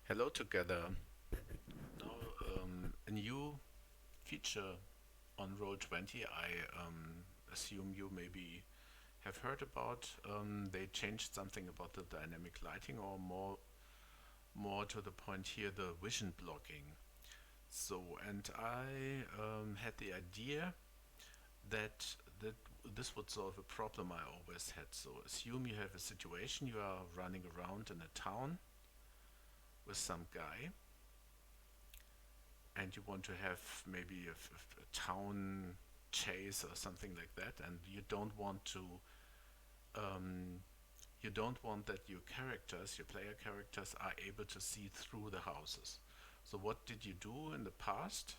Hello together. Now, a new feature on Roll20 I assume you maybe have heard about. They changed something about the dynamic lighting, or more to the point here, the vision blocking. And I had the idea that that this would solve a problem I always had. So assume you have a situation, you are running around in a town with some guy, and you want to have maybe a town chase or something like that, and um, you don't want that your player characters, are able to see through the houses. So what did you do in the past?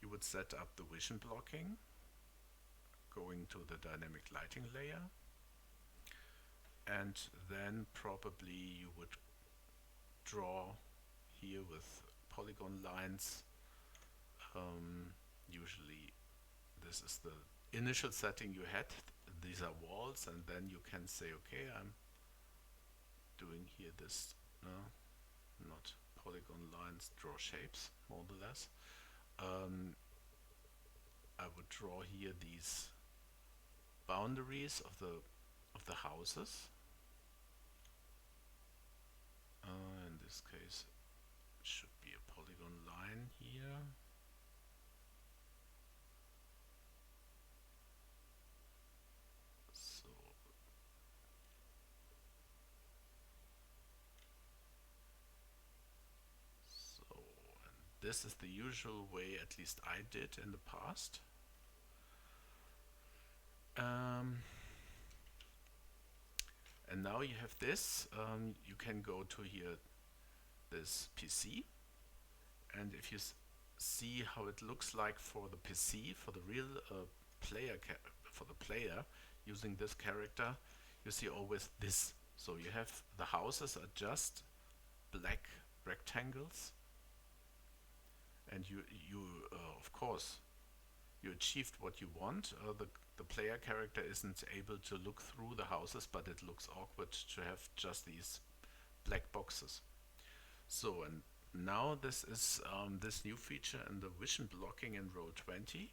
You would set up the vision blocking, going to the dynamic lighting layer, and then probably you would draw here with polygon lines. Um, Usually this is the initial setting you had. These are walls, and then you can say, okay, I'm doing here this, not polygon lines, draw shapes, more or less. Um, I would draw here these boundaries of the houses. In this case, it should be a polygon line here. So, and this is the usual way, at least I did in the past. Um, and now you have this. You can go to here, this PC, and if you see how it looks like for the PC, for the real for the player using this character, you see always this. So you have the houses are just black rectangles, and you of course you achieved what you want. The player character isn't able to look through the houses, but it looks awkward to have just these black boxes. So, and now this is this new feature in the vision blocking in Roll20.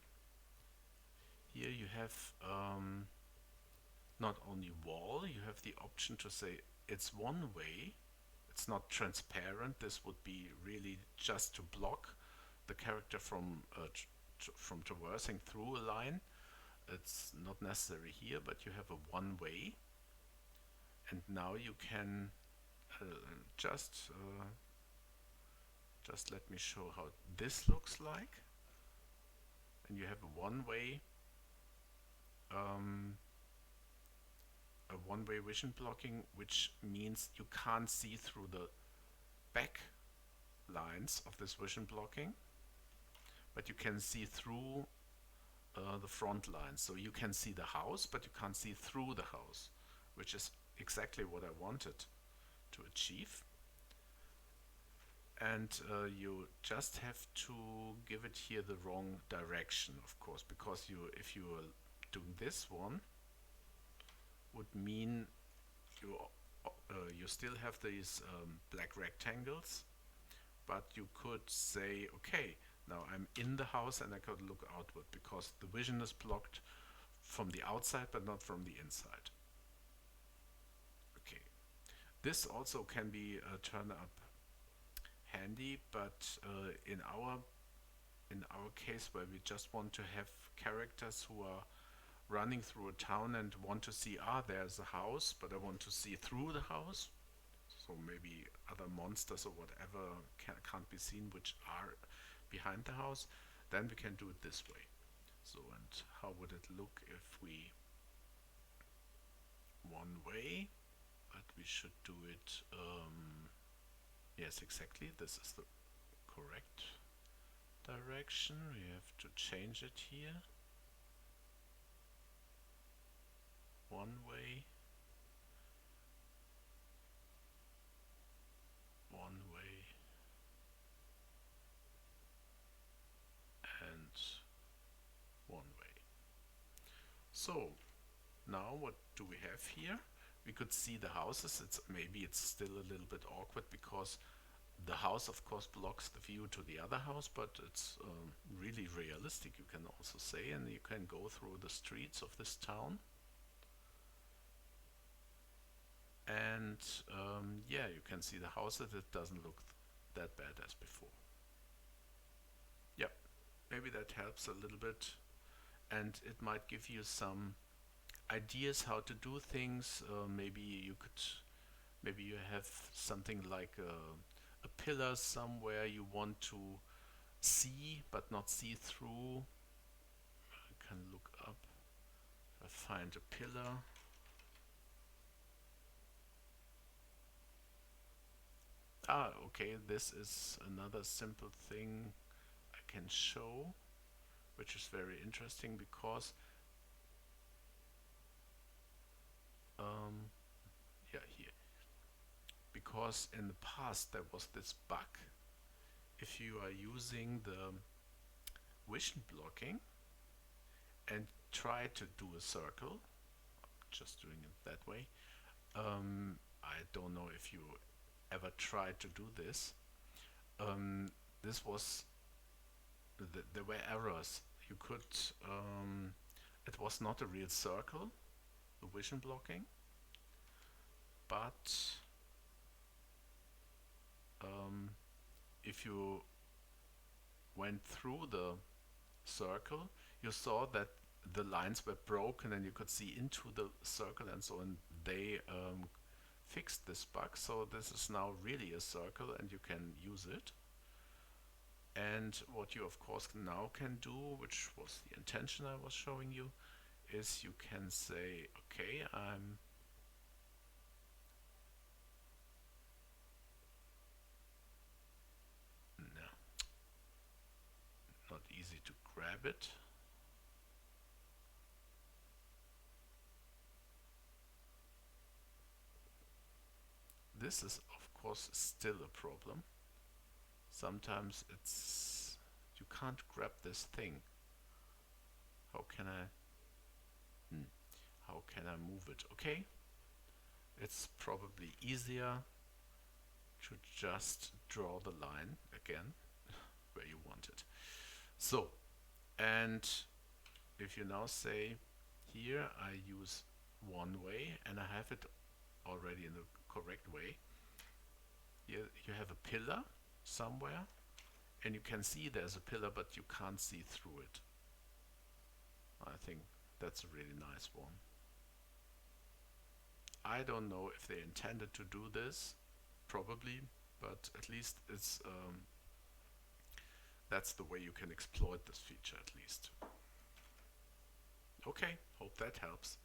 Here you have not only wall, you have the option to say it's one way. It's not transparent. This would be really just to block the character from traversing through a line. It's not necessary here, but you have a one way. And now you can uh, just just let me show how this looks like. And you have a um, one-way vision blocking, which means you can't see through the back lines of this vision blocking, but you can see through the front lines. So you can see the house, but you can't see through the house, which is exactly what I wanted to achieve. And you just have to give it here the wrong direction, of course, because if you are doing this one, would mean you you still have these black rectangles, but you could say, okay, now I'm in the house and I could look outward because the vision is blocked from the outside but not from the inside. Okay, this also can be turned up handy, but in our case, where we just want to have characters who are running through a town and want to see, there's a house, but I want to see through the house. So maybe other monsters or whatever can't be seen, which are behind the house. Then we can do it this way. So, and how would it look if we one way? But we should do it. Yes, exactly. This is the correct direction. We have to change it here. One way, one way, and one way. So now what do we have here? We could see the houses. Maybe it's still a little bit awkward because The house, of course, blocks the view to the other house, but it's really realistic, you can also say, and you can go through the streets of this town. And yeah, you can see the houses. It doesn't look that bad as before. Yep, maybe that helps a little bit, and it might give you some ideas how to do things. Maybe you have something like a pillar somewhere you want to see but not see through. I can look up if I find a pillar. Ah, okay, this is another simple thing I can show, which is very interesting because um, yeah, here, because in the past there was this bug. If you are using the vision blocking and try to do a circle, just doing it that way, I don't know if you ever tried to do this. Um, this was, there were errors. You could, it was not a real circle, the vision blocking, but um, if you went through the circle, you saw that the lines were broken and you could see into the circle and so on. They fixed this bug, so this is now really a circle and you can use it. And what you of course now can do, which was the intention I was showing you, is you can say, okay, I'm no, not easy to grab it. This is of course still a problem. Sometimes you can't grab this thing. How can I hmm, how can I move it? Okay, it's probably easier to just draw the line again where you want it. So, and if you now say here I use one way and I have it already in the correct way, here you have a pillar somewhere and you can see there's a pillar but you can't see through it. I think that's a really nice one. I don't know if they intended to do this, probably, but at least it's that's the way you can exploit this feature at least. Okay, hope that helps.